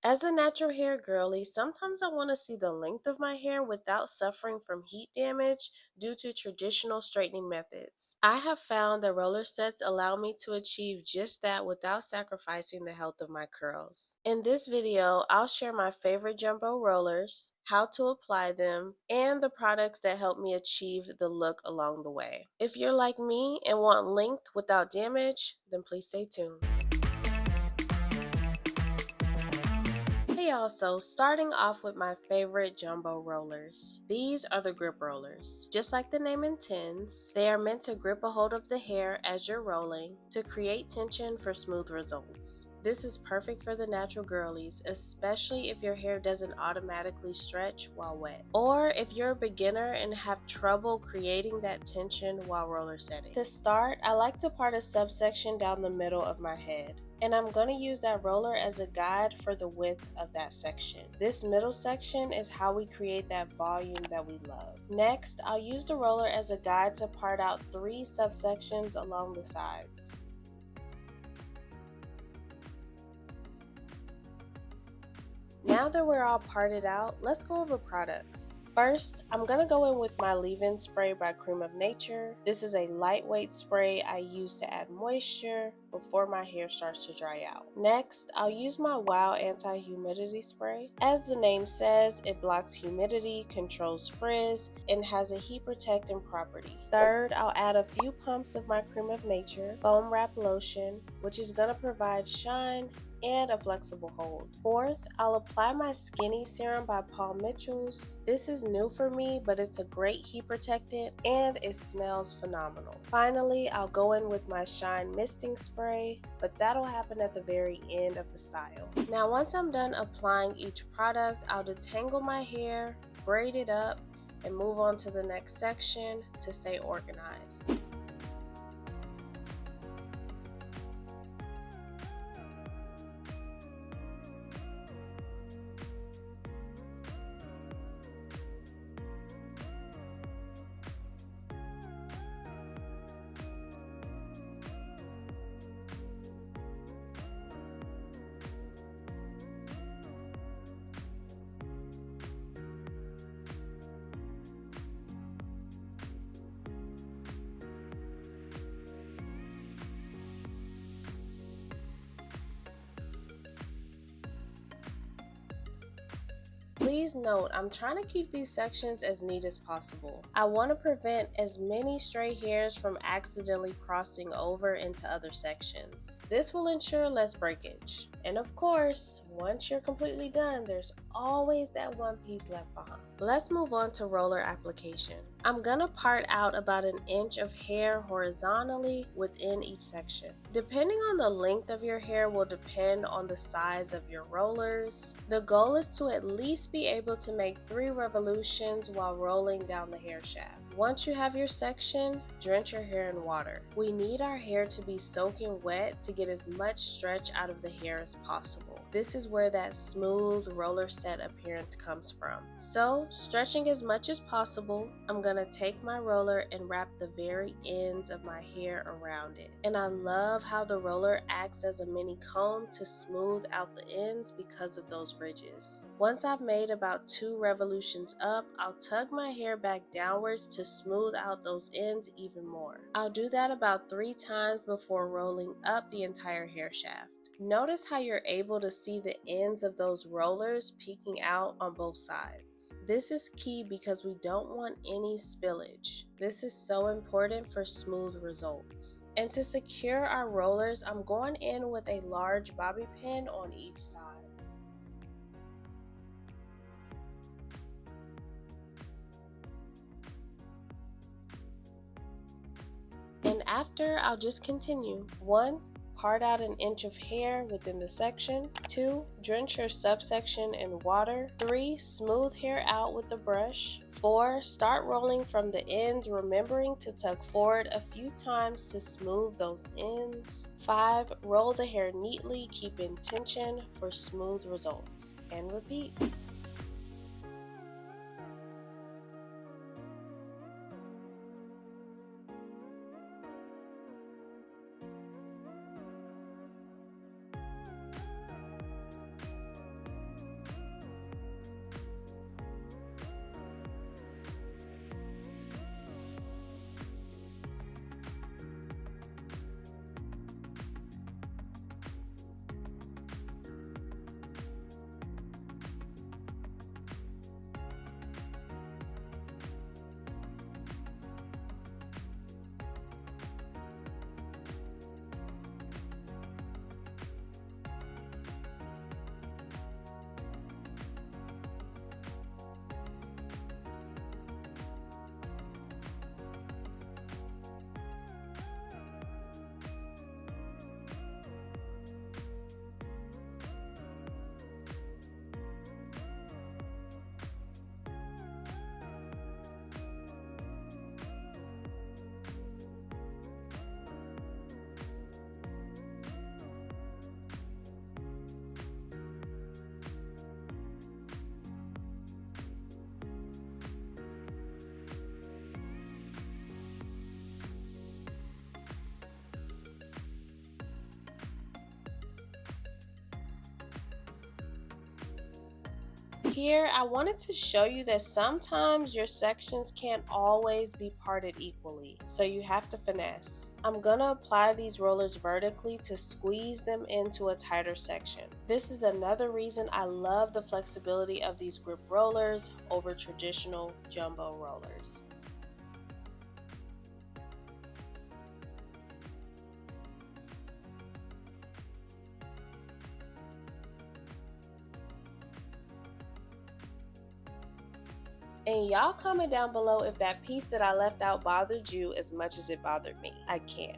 As a natural hair girly, sometimes I want to see the length of my hair without suffering from heat damage due to traditional straightening methods. I have found that roller sets allow me to achieve just that without sacrificing the health of my curls. In this video, I'll share my favorite jumbo rollers, how to apply them, and the products that help me achieve the look along the way. If you're like me and want length without damage, then please stay tuned. Hey y'all, so starting off with my favorite jumbo rollers. These are the grip rollers. Just like the name intends, they are meant to grip a hold of the hair as you're rolling to create tension for smooth results. This is perfect for the natural girlies, especially if your hair doesn't automatically stretch while wet, or if you're a beginner and have trouble creating that tension while roller setting. To start, I like to part a subsection down the middle of my head, and I'm going to use that roller as a guide for the width of that section. This middle section is how we create that volume that we love. Next, I'll use the roller as a guide to part out 3 subsections along the sides. Now that we're all parted out, let's go over products. First, I'm going to go in with my leave-in spray by Cream of Nature. This is a lightweight spray I use to add moisture before my hair starts to dry out. Next, I'll use my Wow Anti-Humidity Spray. As the name says, it blocks humidity, controls frizz, and has a heat protecting property. Third, I'll add a few pumps of my Cream of Nature foam wrap lotion, which is going to provide shine and a flexible hold. Fourth, I'll apply my Skinny Serum by Paul Mitchell's. This is new for me, but it's a great heat protectant and it smells phenomenal. Finally, I'll go in with my Shine Misting Spray, but that'll happen at the very end of the style. Now, once I'm done applying each product, I'll detangle my hair, braid it up, and move on to the next section to stay organized. Please note, I'm trying to keep these sections as neat as possible. I want to prevent as many stray hairs from accidentally crossing over into other sections. This will ensure less breakage. And of course, once you're completely done, there's always that one piece left behind. Let's move on to roller application. I'm gonna part out about an inch of hair horizontally within each section. Depending on the length of your hair will depend on the size of your rollers. The goal is to at least be able to make 3 revolutions while rolling down the hair shaft. Once you have your section, drench your hair in water. We need our hair to be soaking wet to get as much stretch out of the hair as possible. This is where that smooth roller set appearance comes from. So, stretching as much as possible, I'm gonna take my roller and wrap the very ends of my hair around it. And I love how the roller acts as a mini comb to smooth out the ends because of those ridges. Once I've made about 2 revolutions up, I'll tug my hair back downwards to smooth out those ends even more. I'll do that about 3 times before rolling up the entire hair shaft. Notice how you're able to see the ends of those rollers peeking out on both sides. This is key because we don't want any spillage. This is so important for smooth results. And to secure our rollers, I'm going in with a large bobby pin on each side. And after, I'll just continue. 1. Part out an inch of hair within the section. 2. Drench your subsection in water. 3. Smooth hair out with the brush. 4. Start rolling from the ends, remembering to tug forward a few times to smooth those ends. 5. Roll the hair neatly, keep in tension for smooth results. And repeat. Here, I wanted to show you that sometimes your sections can't always be parted equally, so you have to finesse. I'm gonna apply these rollers vertically to squeeze them into a tighter section. This is another reason I love the flexibility of these grip rollers over traditional jumbo rollers. And y'all comment down below if that piece that I left out bothered you as much as it bothered me. I can't.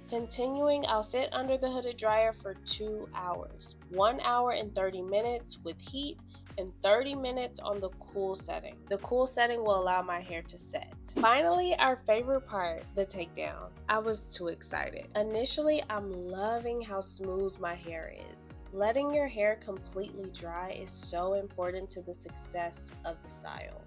Continuing, I'll sit under the hooded dryer for 2 hours, 1 hour and 30 minutes with heat and 30 minutes on the cool setting. The cool setting will allow my hair to set. Finally, our favorite part, the takedown. I was too excited. Initially, I'm loving how smooth my hair is. Letting your hair completely dry is so important to the success of the style.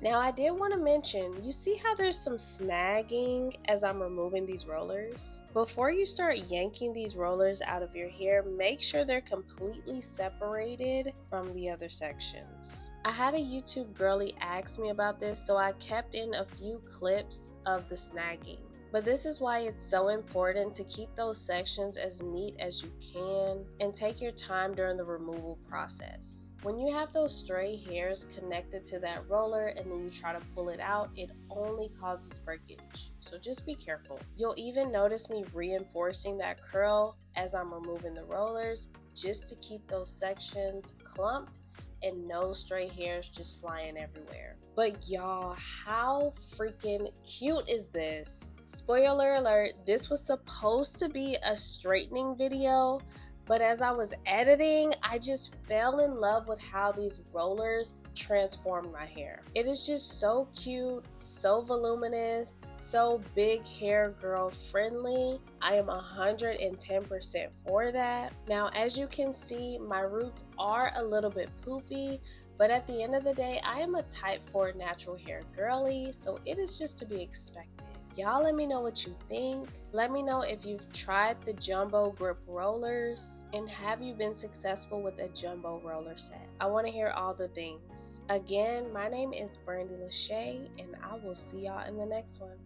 Now I did want to mention, you see how there's some snagging as I'm removing these rollers? Before you start yanking these rollers out of your hair, make sure they're completely separated from the other sections. I had a YouTube girly ask me about this, so I kept in a few clips of the snagging. But this is why it's so important to keep those sections as neat as you can and take your time during the removal process. When you have those stray hairs connected to that roller and then you try to pull it out, it only causes breakage. So just be careful. You'll even notice me reinforcing that curl as I'm removing the rollers just to keep those sections clumped and no stray hairs just flying everywhere. But y'all, how freaking cute is this? Spoiler alert, this was supposed to be a straightening video, but as I was editing, I just fell in love with how these rollers transformed my hair. It is just so cute, so voluminous, so big hair girl friendly. I am 110% for that. Now, as you can see, my roots are a little bit poofy, but at the end of the day, I am a type 4 natural hair girly, so it is just to be expected. Y'all let me know what you think. Let me know if you've tried the jumbo grip rollers and have you been successful with a jumbo roller set. I want to hear all the things. Again, my name is Brandy Lachey and I will see y'all in the next one.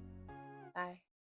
Bye.